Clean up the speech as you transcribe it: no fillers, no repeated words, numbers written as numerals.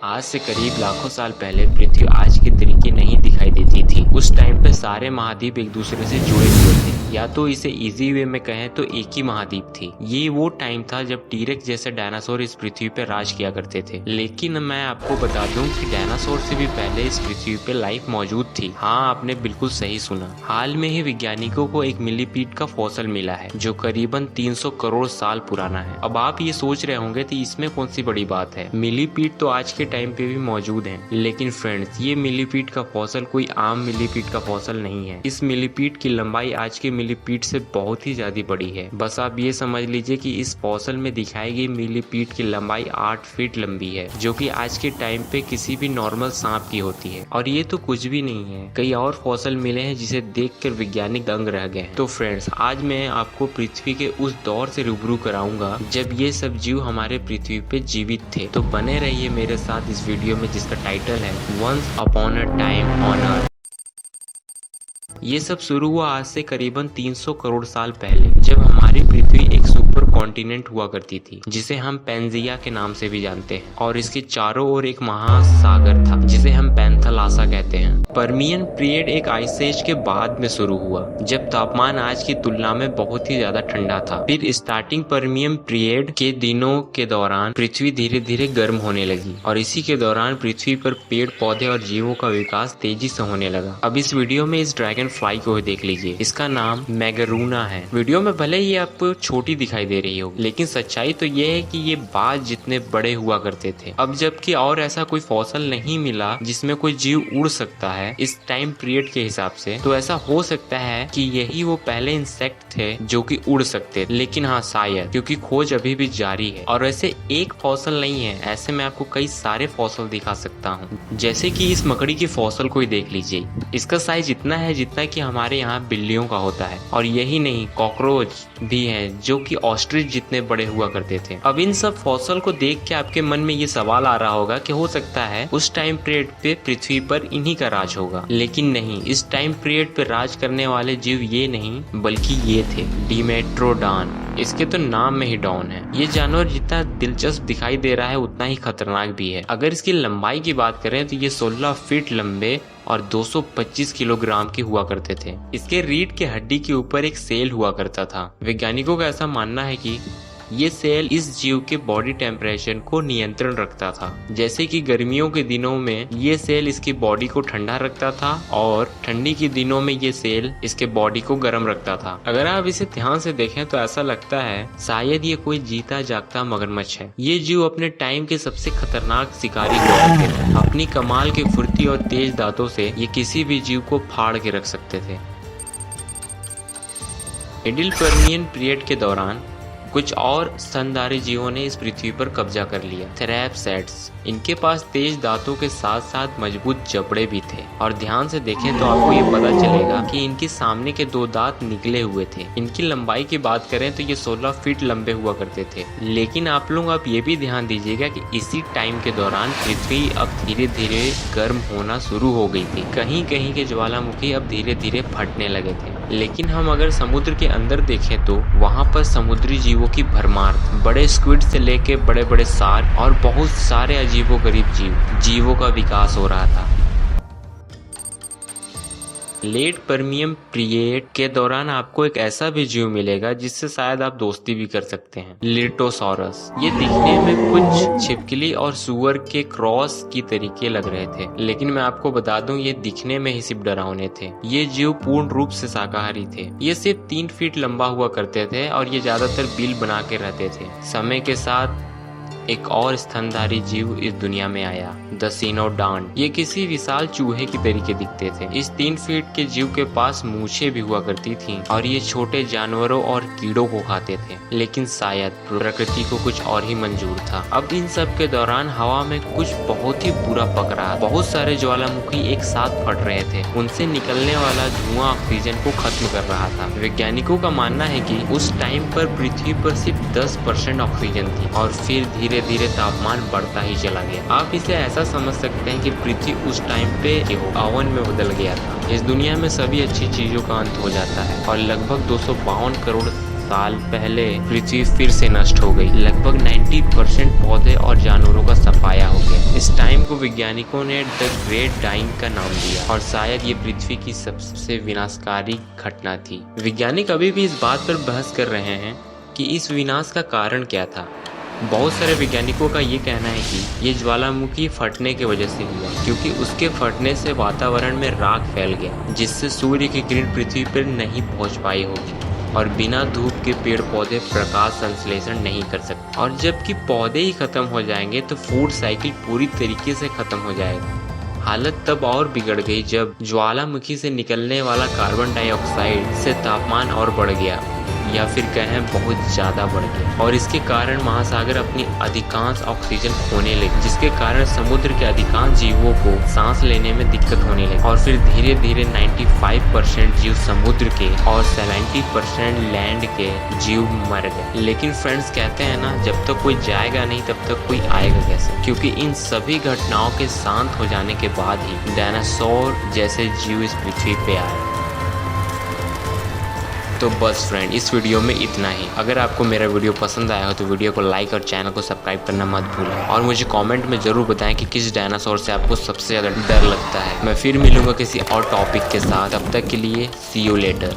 आज से करीब लाखों साल पहले पृथ्वी आज के तरीके नहीं दिखाई देती थी। उस टाइम पे सारे महाद्वीप एक दूसरे से जुड़े हुए थे, या तो इसे इजी वे में कहें तो एक ही महाद्वीप थी। ये वो टाइम था जब टीरेक्स जैसे डायनासोर इस पृथ्वी पे राज किया करते थे। लेकिन मैं आपको बता दूं कि डायनासोर से भी पहले इस पृथ्वी पे लाइफ मौजूद थी। हाँ, आपने बिल्कुल सही सुना। हाल में ही वैज्ञानिकों को एक मिलीपीड का फॉसिल मिला है जो करीबन 300 करोड़ साल पुराना है। अब आप ये सोच रहे होंगे कि इसमें कौन सी बड़ी बात है, मिलीपीड तो आज के टाइम पे भी मौजूद हैं। लेकिन फ्रेंड्स, ये मिलीपीड का फॉसिल कोई आम मिलीपीड का फॉसिल नहीं है। इस मिलीपीड की लंबाई आज के मिलीपीड से बहुत ही ज्यादा बड़ी है। बस आप ये समझ लीजिए कि इस फॉसिल में दिखाई गई मिलीपीड की लंबाई 8 फीट लंबी है, जो कि आज के टाइम पे किसी भी नॉर्मल सांप की होती है। और ये तो कुछ भी नहीं है, कई और फॉसिल मिले हैं जिसे देखकर वैज्ञानिक दंग रह गए हैं। तो फ्रेंड्स, आज मैं आपको पृथ्वी के उस दौर से रूबरू कराऊंगा जब ये सब जीव हमारे पृथ्वी पे जीवित थे। तो बने रहिए मेरे साथ इस वीडियो में जिसका टाइटल है once upon a time on earth. ये सब शुरू हुआ आज से करीबन 300 करोड़ साल पहले, जब हमारी पृथ्वी एक सुपर कॉन्टिनेंट हुआ करती थी जिसे हम पेंजिया के नाम से भी जानते हैं, और इसके चारों ओर एक महासागर था जिसे हम पैंथलासा कहते हैं। पर्मियन पीरियड एक आइस एज के बाद में शुरू हुआ, जब तापमान आज की तुलना में बहुत ही ज्यादा ठंडा था। फिर स्टार्टिंग पर्मियन पीरियड के दिनों के दौरान पृथ्वी धीरे धीरे गर्म होने लगी, और इसी के दौरान पृथ्वी पर पेड़ पौधे और जीवों का विकास तेजी से होने लगा। अब इस वीडियो में इस ड्रैगन फ्लाई को देख लीजिए, इसका नाम मैगरूना है। वीडियो में भले ही आपको छोटी दिखाई दे रही हो, लेकिन सच्चाई तो ये है कि ये बाज जितने बड़े हुआ करते थे। अब जबकि और ऐसा कोई फॉसिल नहीं मिला जिसमें कोई जीव उड़ सकता है इस टाइम पीरियड के हिसाब से, तो ऐसा हो सकता है कि यही वो पहले इंसेक्ट थे जो कि उड़ सकते। लेकिन हाँ, शायद, क्योंकि खोज अभी भी जारी है। और ऐसे एक फॉसिल नहीं है, ऐसे मैं आपको कई सारे फॉसिल दिखा सकता हूँ। जैसे कि इस मकड़ी की फॉसिल को ही देख लीजिए, इसका साइज इतना है जितना कि हमारे यहाँ बिल्लियों का होता है। और यही नहीं, कॉकरोच भी हैं जो कि ऑस्ट्रिच जितने बड़े हुआ करते थे। अब इन सब फॉसिल को देख के आपके मन में ये सवाल आ रहा होगा कि हो सकता है उस टाइम पीरियड पे पृथ्वी पर इन्हीं का राज होगा। लेकिन नहीं, इस टाइम पीरियड पे राज करने वाले जीव ये नहीं बल्कि ये थे डिमेट्रोडॉन। इसके तो नाम में ही डॉन है। ये जानवर जितना दिलचस्प दिखाई दे रहा है उतना ही खतरनाक भी है। अगर इसकी लंबाई की बात करें तो ये 16 फीट लंबे और 225 किलोग्राम के हुआ करते थे। इसके रीढ़ के हड्डी के ऊपर एक सेल हुआ करता था। वैज्ञानिकों का ऐसा मानना है कि ये सेल इस जीव के बॉडी टेम्परेचर को नियंत्रण रखता था। जैसे कि गर्मियों के दिनों में ये सेल इसकी बॉडी को ठंडा रखता था, और ठंडी के दिनों में ये सेल इसके बॉडी को गर्म रखता था। अगर आप इसे ध्यान से देखें तो ऐसा लगता है शायद ये कोई जीता जागता मगरमच्छ है। ये जीव अपने टाइम के सबसे खतरनाक शिकारी हुआ करते थे। अपनी कमाल की फुर्ती और तेज दांतों से ये किसी भी जीव को फाड़ के रख सकते थे। मिडिल पर्मियन पीरियड के दौरान कुछ और स्तनधारी जीवों ने इस पृथ्वी पर कब्जा कर लिया। थ्रैप्सैड्स, इनके पास तेज दांतों के साथ साथ मजबूत जबड़े भी थे, और ध्यान से देखें तो आपको ये पता चलेगा कि इनके सामने के 2 दांत निकले हुए थे। इनकी लंबाई की बात करें तो ये 16 फीट लंबे हुआ करते थे। लेकिन आप लोग आप ये भी ध्यान दीजिएगा कि इसी टाइम के दौरान पृथ्वी अब धीरे धीरे गर्म होना शुरू हो गई थी। कहीं कहीं के ज्वालामुखी अब धीरे धीरे फटने लगे थे। लेकिन हम अगर समुद्र के अंदर देखें तो वहाँ पर समुद्री जीवों की भरमार, बड़े स्क्विड से लेके बड़े बड़े शार्क और बहुत सारे अजीबोगरीब जीवों का विकास हो रहा था। लेट पर्मियम पीरियड के दौरान आपको एक ऐसा भी जीव मिलेगा जिससे शायद आप दोस्ती भी कर सकते हैं, लिटोसॉरस। ये दिखने में कुछ छिपकली और सुअर के क्रॉस की तरीके लग रहे थे, लेकिन मैं आपको बता दूं ये दिखने में ही सिर्फ डरावने थे। ये जीव पूर्ण रूप से शाकाहारी थे। ये सिर्फ 3 फीट लंबा हुआ करते थे और ये ज्यादातर बिल बना के रहते थे। समय के साथ एक और स्तनधारी जीव इस दुनिया में आया, द सिनोडॉन। ये किसी विशाल चूहे की तरीके दिखते थे। इस 3 फीट के जीव के पास मूछें भी हुआ करती थीं, और ये छोटे जानवरों और कीड़ों को खाते थे। लेकिन शायद प्रकृति को कुछ और ही मंजूर था। अब इन सब के दौरान हवा में कुछ बहुत ही बुरा पक रहा। बहुत सारे ज्वालामुखी एक साथ फट रहे थे। उनसे निकलने वाला धुआं ऑक्सीजन को खत्म कर रहा था। वैज्ञानिकों का मानना है कि उस टाइम पर पृथ्वी पर सिर्फ 10% ऑक्सीजन थी, और फिर धीरे धीरे तापमान बढ़ता ही चला गया। आप इसे ऐसा समझ सकते हैं कि पृथ्वी उस टाइम पे ओवन में बदल गया था। इस दुनिया में सभी अच्छी चीजों का अंत हो जाता है, और लगभग 252 करोड़ साल पहले पृथ्वी फिर से नष्ट हो गई। लगभग 90% पौधे और जानवरों का सफाया हो गया। इस टाइम को वैज्ञानिकों ने द ग्रेट डाइंग का नाम दिया और शायद ये पृथ्वी की सबसे विनाशकारी घटना थी। वैज्ञानिक अभी भी इस बात पर बहस कर रहे हैं कि इस विनाश का कारण क्या था। बहुत सारे वैज्ञानिकों का ये कहना है कि ये ज्वालामुखी फटने की वजह से हुआ, क्योंकि उसके फटने से वातावरण में राख फैल गया जिससे सूर्य की किरण पृथ्वी पर नहीं पहुंच पाई होगी और बिना धूप के पेड़ पौधे प्रकाश संश्लेषण नहीं कर सकते। और जबकि पौधे ही खत्म हो जाएंगे तो फूड साइकिल पूरी तरीके से खत्म हो जाएगा। हालत तब और बिगड़ गई जब ज्वालामुखी से निकलने वाला कार्बन डाइऑक्साइड से तापमान और बढ़ गया, या फिर कहें बहुत ज़्यादा बढ़ गया, और इसके कारण महासागर अपनी अधिकांश ऑक्सीजन खोने लगे, जिसके कारण समुद्र के अधिकांश जीवों को सांस लेने में दिक्कत होने लगी। और फिर धीरे धीरे 95% जीव समुद्र के और 70% लैंड के जीव मर गए। लेकिन फ्रेंड्स कहते हैं ना, जब तक कोई जाएगा नहीं तब तक कोई आएगा कैसे, क्योंकि इन सभी घटनाओं के शांत हो जाने के बाद ही डायनासोर जैसे जीव इस पृथ्वी पे आए। तो बस फ्रेंड, इस वीडियो में इतना ही। अगर आपको मेरा वीडियो पसंद आया हो तो वीडियो को लाइक और चैनल को सब्सक्राइब करना मत भूलें, और मुझे कमेंट में ज़रूर बताएं कि किस डायनासोर से आपको सबसे ज़्यादा डर लगता है। मैं फिर मिलूंगा किसी और टॉपिक के साथ, तब तक के लिए सी यू लेटर।